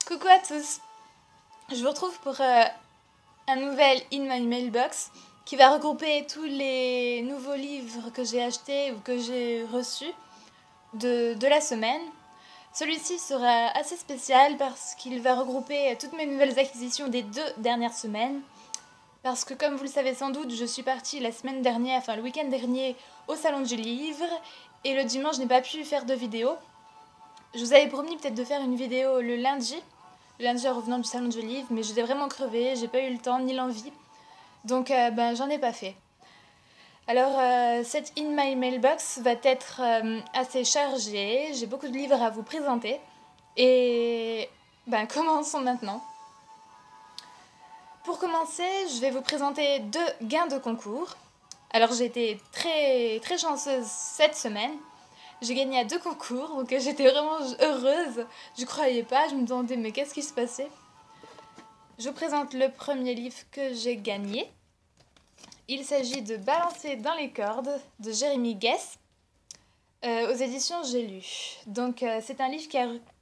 Coucou à tous, je vous retrouve pour un nouvel In My Mailbox qui va regrouper tous les nouveaux livres que j'ai achetés ou que j'ai reçus de la semaine. Celui-ci sera assez spécial parce qu'il va regrouper toutes mes nouvelles acquisitions des 2 dernières semaines. Parce que comme vous le savez sans doute, je suis partie la semaine dernière, enfin le week-end dernier, au salon du livre. Et le dimanche, je n'ai pas pu faire de vidéo. Je vous avais promis peut-être de faire une vidéo le lundi en revenant du salon du livre, mais j'étais vraiment crevée, j'ai pas eu le temps ni l'envie, donc j'en ai pas fait. Alors cette In My Mailbox va être assez chargée, j'ai beaucoup de livres à vous présenter, et commençons maintenant. Pour commencer, je vais vous présenter 2 gains de concours. Alors j'ai été très chanceuse cette semaine. J'ai gagné à 2 concours, donc j'étais vraiment heureuse. Je croyais pas, je me demandais mais qu'est-ce qui se passait. Je vous présente le premier livre que j'ai gagné. Il s'agit de Balancer dans les cordes de Jérémy Guess aux éditions J'ai lu. Donc c'est un livre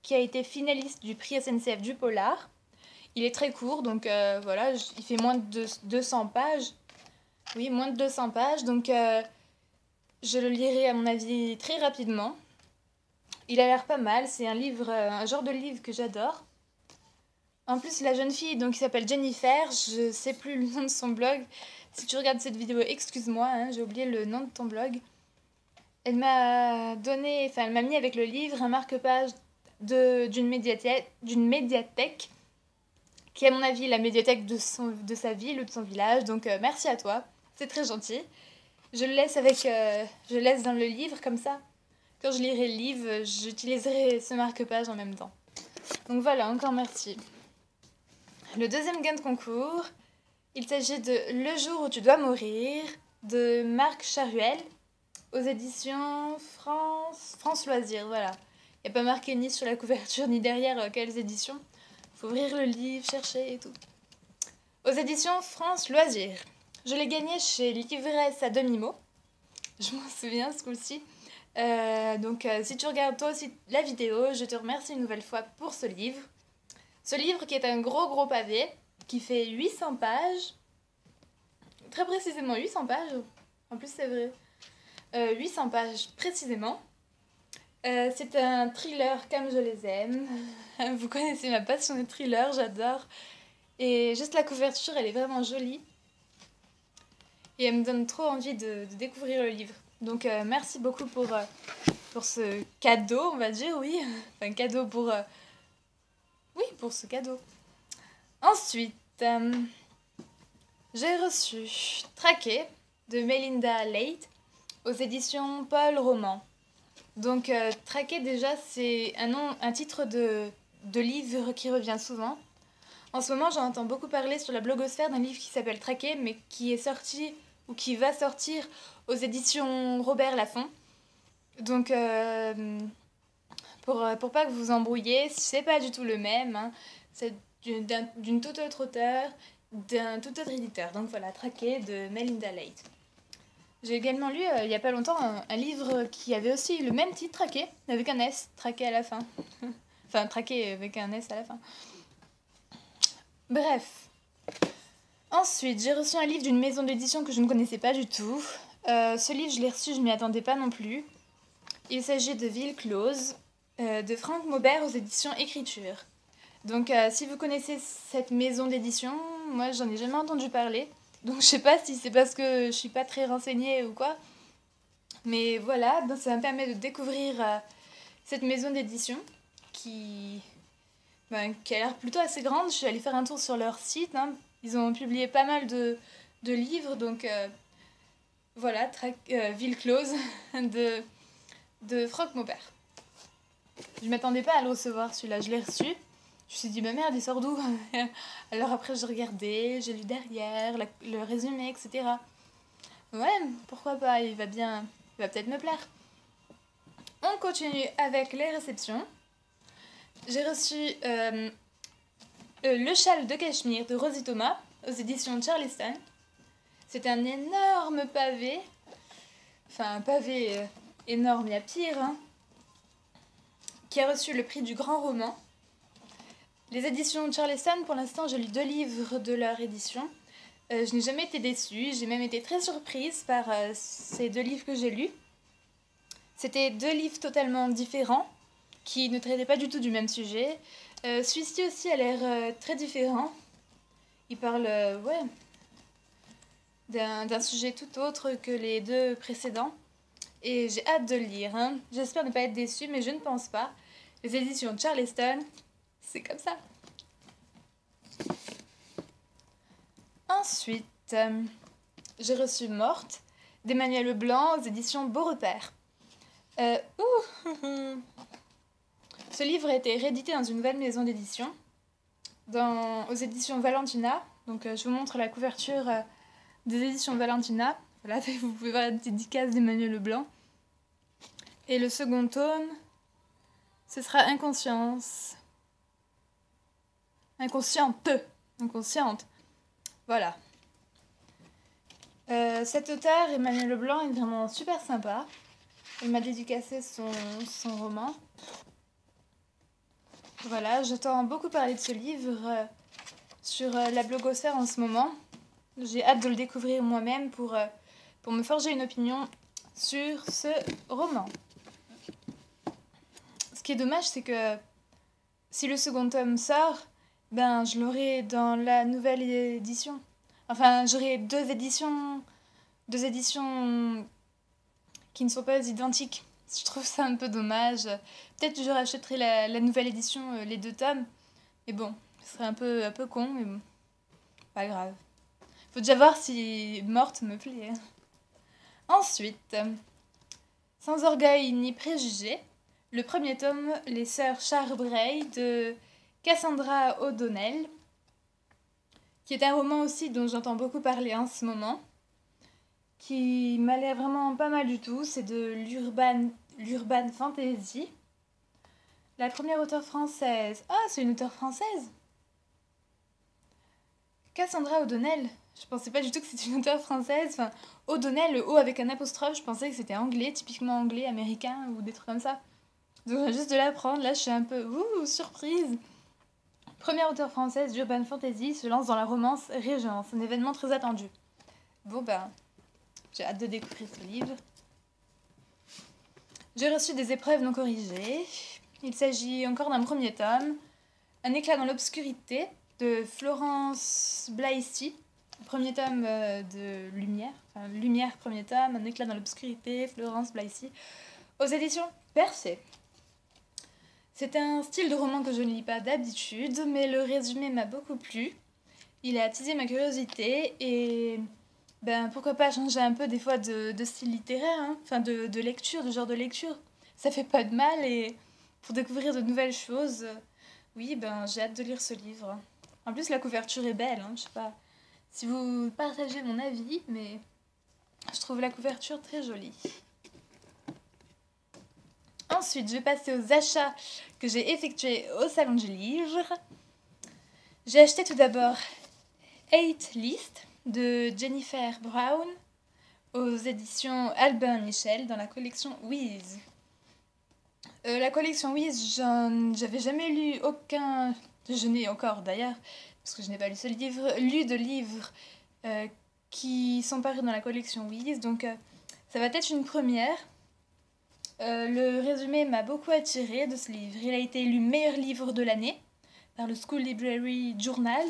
qui a été finaliste du prix SNCF du Polar. Il est très court, donc voilà, il fait moins de 200 pages. Oui, moins de 200 pages, donc je le lirai à mon avis très rapidement. Il a l'air pas mal, c'est un genre de livre que j'adore. En plus, la jeune fille, donc, qui s'appelle Jennifer, je sais plus le nom de son blog. Si tu regardes cette vidéo, excuse-moi, hein, j'ai oublié le nom de ton blog. Elle m'a mis avec le livre un marque-page d'une médiathèque, qui est à mon avis la médiathèque de sa ville ou de son village. Donc merci à toi, c'est très gentil. Je le laisse dans le livre comme ça. Quand je lirai le livre, j'utiliserai ce marque-page en même temps. Donc voilà, encore merci. Le deuxième gain de concours, il s'agit de Le jour où tu dois mourir de Marc Charuel aux éditions France Loisirs. Voilà. Il n'y a pas marqué ni sur la couverture ni derrière quelles éditions. Il faut ouvrir le livre, chercher et tout. Aux éditions France Loisirs. Je l'ai gagné chez Livresse à demi-mot. Je m'en souviens ce coup-ci. Si tu regardes toi aussi la vidéo, je te remercie une nouvelle fois pour ce livre. Ce livre qui est un gros pavé, qui fait 800 pages, très précisément 800 pages, en plus c'est vrai, 800 pages précisément. C'est un thriller comme je les aime. Vous connaissez ma passion de thriller, j'adore. Et juste la couverture, elle est vraiment jolie. Et elle me donne trop envie de découvrir le livre. Donc merci beaucoup pour ce cadeau, on va dire, oui. Enfin, cadeau pour... Oui, pour ce cadeau. Ensuite, j'ai reçu Traqué de Melinda Leigh aux éditions Paul Roman. Donc Traqué déjà c'est un titre de livre qui revient souvent. En ce moment j'en entends beaucoup parler sur la blogosphère d'un livre qui s'appelle Traqué mais qui est sorti ou qui va sortir aux éditions Robert Laffont. Donc pour pas que vous vous embrouillez, c'est pas du tout le même, hein. C'est d'une toute autre auteure, d'un tout autre éditeur. Donc voilà, Traqué de Melinda Leigh. J'ai également lu il y a pas longtemps un livre qui avait aussi le même titre, Traqué, avec un S, Traqué à la fin. Enfin, Traqué avec un S à la fin. Bref. Ensuite, j'ai reçu un livre d'une maison d'édition que je ne connaissais pas du tout. Ce livre, je l'ai reçu, je ne m'y attendais pas non plus. Il s'agit de Ville close, de Franck Maubert aux éditions Écriture. Donc, si vous connaissez cette maison d'édition, moi, j'en ai jamais entendu parler. Donc, je sais pas si c'est parce que je suis pas très renseignée ou quoi. Mais voilà, donc ça me permet de découvrir cette maison d'édition qui a l'air plutôt assez grande. Je suis allée faire un tour sur leur site, hein. Ils ont publié pas mal de livres, donc voilà, Ville close de Franck Maubert. Je m'attendais pas à le recevoir celui-là, je l'ai reçu. Je me suis dit, bah merde, il sort d'où? Alors après, j'ai regardé, j'ai lu derrière, le résumé, etc. Ouais, pourquoi pas, il va peut-être me plaire. On continue avec les réceptions. J'ai reçu Le châle de Cachemire de Rosie Thomas aux éditions Charleston. C'est un énorme pavé. Enfin, un pavé énorme, il y a pire, hein, qui a reçu le prix du grand roman. Les éditions Charleston, pour l'instant, j'ai lu 2 livres de leur édition. Je n'ai jamais été déçue, j'ai même été très surprise par ces 2 livres que j'ai lus. C'était 2 livres totalement différents, qui ne traitaient pas du tout du même sujet. Celui-ci aussi a l'air très différent. Il parle d'un sujet tout autre que les 2 précédents. Et j'ai hâte de le lire. Hein. J'espère ne pas être déçue, mais je ne pense pas. Les éditions Charleston, c'est comme ça. Ensuite, j'ai reçu Morte d'Emmanuel Leblanc aux éditions Beau Repère. Ce livre a été réédité dans une nouvelle maison d'édition, aux éditions Valentina. Donc je vous montre la couverture des éditions Valentina. Voilà, vous pouvez voir la dédicace d'Emmanuel Leblanc. Et le second tome, ce sera Inconscience. Inconsciente. Voilà. Cet auteur, Emmanuel Leblanc, est vraiment super sympa. Il m'a dédicacé son roman. Voilà, j'entends beaucoup parler de ce livre sur la blogosphère en ce moment. J'ai hâte de le découvrir moi-même pour me forger une opinion sur ce roman. Ce qui est dommage, c'est que si le second tome sort, ben je l'aurai dans la nouvelle édition. Enfin, j'aurai 2 éditions qui ne sont pas identiques. Je trouve ça un peu dommage. Peut-être que je rachèterai la nouvelle édition, les 2 tomes. Mais bon, ce serait un peu con, mais bon, pas grave. Faut déjà voir si Morte me plaît. Ensuite, Sans orgueil ni préjugés, le premier tome, Les Sœurs Charbray de Cassandra O'Donnell, qui est un roman aussi dont j'entends beaucoup parler en ce moment, qui m'a l'air vraiment pas mal du tout. C'est de l'urban fantasy. La première auteure française. Ah, c'est une auteure française. Cassandra O'Donnell. Je pensais pas du tout que c'était une auteure française. Enfin, O'Donnell, le O avec un apostrophe, je pensais que c'était anglais, typiquement anglais, américain ou des trucs comme ça. Donc je viens juste de l'apprendre. Là, je suis un peu surprise. Première auteure française d'urban fantasy se lance dans la romance Régence, un événement très attendu. Bon ben, j'ai hâte de découvrir ce livre. J'ai reçu des épreuves non corrigées. Il s'agit encore d'un premier tome. Un éclat dans l'obscurité de Florence Blaissy. Premier tome de Lumière. Enfin, Lumière, premier tome. Un éclat dans l'obscurité, Florence Blaissy. Aux éditions Percé. C'est un style de roman que je ne lis pas d'habitude, mais le résumé m'a beaucoup plu. Il a attisé ma curiosité et ben pourquoi pas changer un peu des fois de style littéraire, hein, enfin de lecture, de genre de lecture. Ça fait pas de mal et pour découvrir de nouvelles choses, oui, ben j'ai hâte de lire ce livre. En plus la couverture est belle, hein, je sais pas si vous partagez mon avis, mais je trouve la couverture très jolie. Ensuite, je vais passer aux achats que j'ai effectués au Salon du Livre. J'ai acheté tout d'abord Hate List de Jennifer Brown aux éditions Albin Michel dans la collection Wiz. La collection Wiz, j'avais jamais lu aucun... Je n'ai encore d'ailleurs, parce que je n'ai pas lu ce livre, lu de livres qui sont parus dans la collection Wiz, donc ça va être une première. Le résumé m'a beaucoup attiré de ce livre. Il a été élu meilleur livre de l'année par le School Library Journal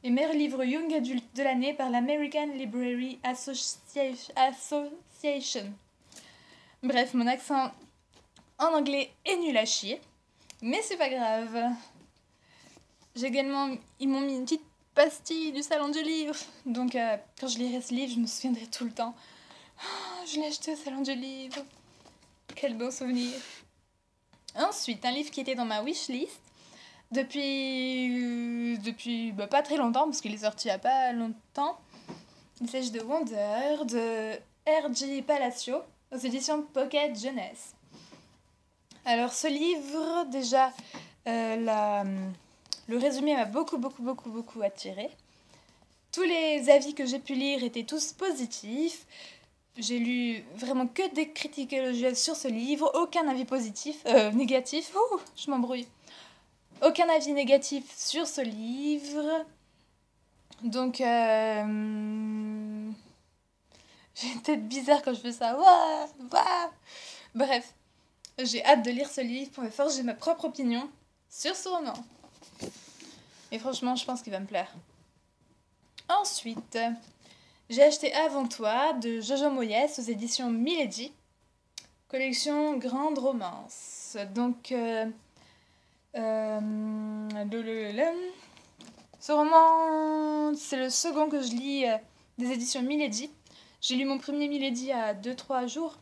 et meilleur livre Young Adult de l'année par l'American Library Association. Bref, mon accent en anglais est nul à chier, mais c'est pas grave. Ils m'ont mis une petite pastille du Salon du Livre, donc quand je lirai ce livre, je me souviendrai tout le temps. Oh, je l'ai acheté au Salon du Livre. Quel bon souvenir. Ensuite, un livre qui était dans ma wishlist depuis pas très longtemps, parce qu'il est sorti il n'y a pas longtemps. Il s'agit de Wonder, de R.J. Palacio, aux éditions Pocket Jeunesse. Alors ce livre, déjà, le résumé m'a beaucoup attiré. Tous les avis que j'ai pu lire étaient tous positifs. J'ai lu vraiment que des critiques élogieuses sur ce livre, aucun avis positif, négatif. Ouh, je m'embrouille. aucun avis négatif sur ce livre. Donc, j'ai une tête bizarre quand je fais ça. Ouah, ouah. Bref, j'ai hâte de lire ce livre pour me forger ma propre opinion sur ce roman. Et franchement, je pense qu'il va me plaire. Ensuite, j'ai acheté Avant toi de Jojo Moyes aux éditions Milady, collection Grande Romance. Donc, ce roman, c'est le second que je lis des éditions Milady. J'ai lu mon premier Milady il y a 2-3 jours.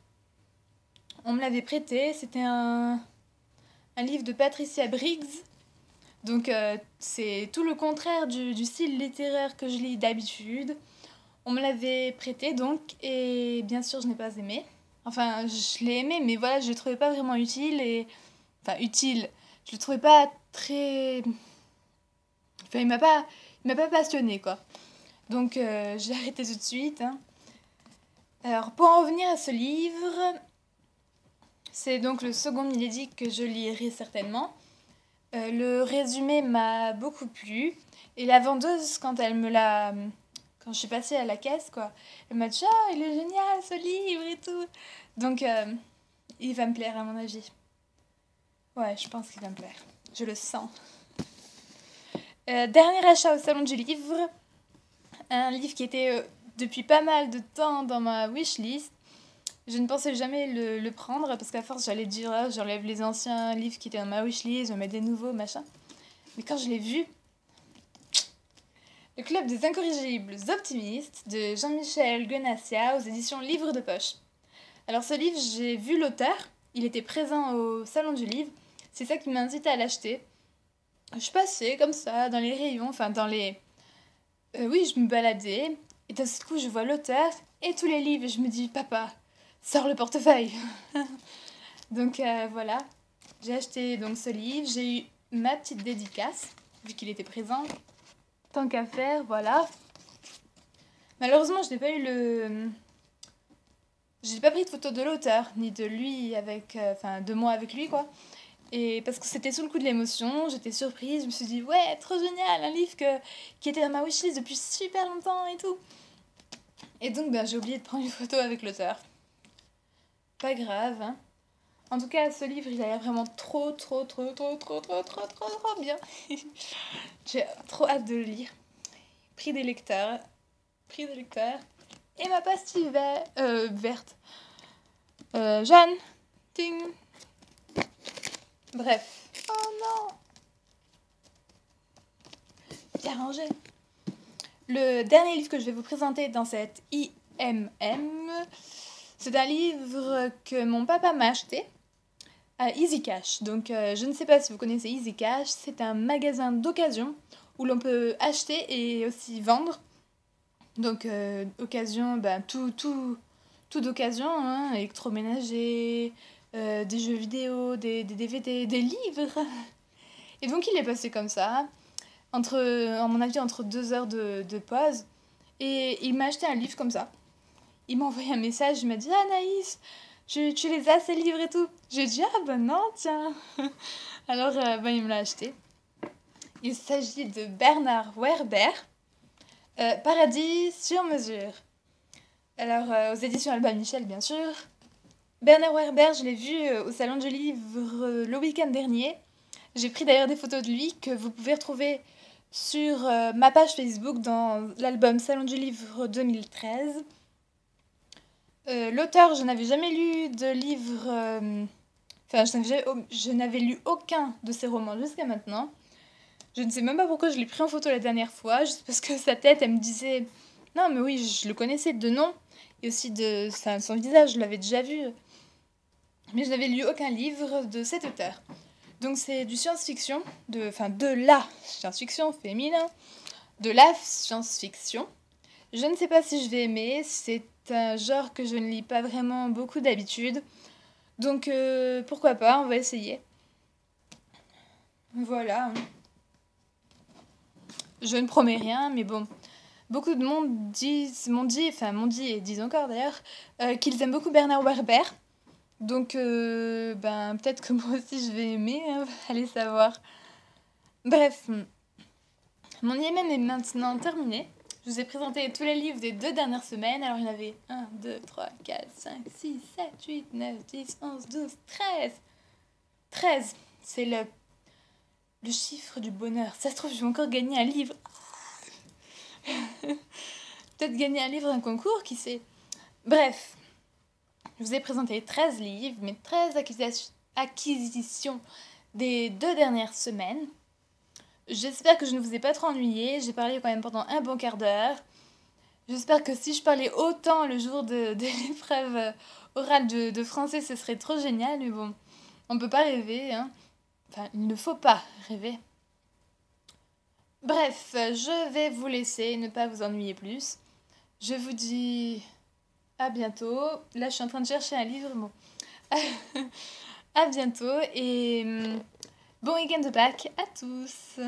On me l'avait prêté, c'était un livre de Patricia Briggs. Donc c'est tout le contraire du style littéraire que je lis d'habitude. On me l'avait prêté donc, et bien sûr je n'ai pas aimé. Enfin, je l'ai aimé, mais voilà, je le trouvais pas vraiment utile. Enfin, utile, je le trouvais pas très... Enfin, il m'a pas passionné, quoi. Donc j'ai arrêté tout de suite. Hein. Alors, pour en revenir à ce livre, c'est donc le second Milady que je lirai certainement. Le résumé m'a beaucoup plu. Et la vendeuse, quand je suis passée à la caisse, quoi, elle m'a dit « Ah, il est génial ce livre et tout !» Donc, il va me plaire à mon avis. Ouais, je pense qu'il va me plaire. Je le sens. Dernier achat au Salon du Livre. Un livre qui était depuis pas mal de temps dans ma wishlist. Je ne pensais jamais le prendre parce qu'à force j'allais dire ah, j'enlève les anciens livres qui étaient dans ma wishlist, je mets des nouveaux, machin. Mais quand je l'ai vu, Le Club des Incorrigibles Optimistes de Jean-Michel Guenassia aux éditions Livre de Poche. Alors ce livre, j'ai vu l'auteur, il était présent au Salon du Livre, c'est ça qui m'a incité à l'acheter. Je passais comme ça dans les rayons, enfin dans les... oui, je me baladais, et d'un seul coup je vois l'auteur et tous les livres, et je me dis papa, sors le portefeuille. Donc voilà, j'ai acheté donc ce livre, j'ai eu ma petite dédicace, vu qu'il était présent. Tant qu'à faire, voilà. Malheureusement, je n'ai pas eu le... J'ai pas pris de photo de l'auteur, ni de lui avec... Enfin, de moi avec lui, quoi. Et parce que c'était sous le coup de l'émotion, j'étais surprise, je me suis dit, ouais, trop génial, un livre qui était dans ma wishlist depuis super longtemps et tout. Et donc, ben, j'ai oublié de prendre une photo avec l'auteur. Pas grave, hein. En tout cas, ce livre, il a l'air vraiment trop bien. J'ai trop hâte de le lire. Prix des lecteurs. Et ma pastille verte. Jeanne. Ting. Bref. Oh non. Bien rangé. Le dernier livre que je vais vous présenter dans cette IMM, c'est un livre que mon papa m'a acheté à Easy Cash. Donc je ne sais pas si vous connaissez Easy Cash, c'est un magasin d'occasion où l'on peut acheter et aussi vendre. Donc occasion, ben, tout d'occasion, hein, électroménager, des jeux vidéo, des DVD, des livres. Et donc il est passé comme ça, à mon avis entre 2 heures de pause, et il m'a acheté un livre comme ça. Il m'a envoyé un message, il m'a dit « Ah Naïs, tu les as ces livres et tout ?» J'ai dit « Ah ben non, tiens !» Alors ben, il me l'a acheté. Il s'agit de Bernard Werber, Paradis sur mesure. Alors aux éditions Albin Michel bien sûr. Bernard Werber, je l'ai vu au Salon du Livre le week-end dernier. J'ai pris d'ailleurs des photos de lui que vous pouvez retrouver sur ma page Facebook dans l'album Salon du Livre 2013. L'auteur, je n'avais jamais lu de livre... Enfin, je n'avais lu aucun de ses romans jusqu'à maintenant. Je ne sais même pas pourquoi je l'ai pris en photo la dernière fois, juste parce que sa tête, elle me disait... Non, mais oui, je le connaissais de nom, et aussi de son visage, je l'avais déjà vu. Mais je n'avais lu aucun livre de cet auteur. Donc c'est du science-fiction, de la science-fiction féminin, de la science-fiction. Je ne sais pas si je vais aimer, c'est un genre que je ne lis pas vraiment beaucoup d'habitude. Donc pourquoi pas, on va essayer. Voilà. Je ne promets rien, mais bon. Beaucoup de monde m'ont dit et disent encore d'ailleurs, qu'ils aiment beaucoup Bernard Werber. Donc ben, peut-être que moi aussi je vais aimer, hein, allez savoir. Bref, mon IMM est maintenant terminé. Je vous ai présenté tous les livres des 2 dernières semaines. Alors, il y en avait 1, 2, 3, 4, 5, 6, 7, 8, 9, 10, 11, 12, 13. 13, c'est le chiffre du bonheur. Ça se trouve, je vais encore gagner un livre. Peut-être gagner un livre d'un concours, qui sait. Bref, je vous ai présenté 13 livres, mes 13 acquisitions des 2 dernières semaines. J'espère que je ne vous ai pas trop ennuyé. J'ai parlé quand même pendant un bon quart d'heure. J'espère que si je parlais autant le jour de l'épreuve orale de français, ce serait trop génial. Mais bon, on peut pas rêver, hein. Enfin, il ne faut pas rêver. Bref, je vais vous laisser, ne pas vous ennuyer plus. Je vous dis à bientôt. Là, je suis en train de chercher un livre. Bon. À bientôt et bon week-end de Pâques à tous.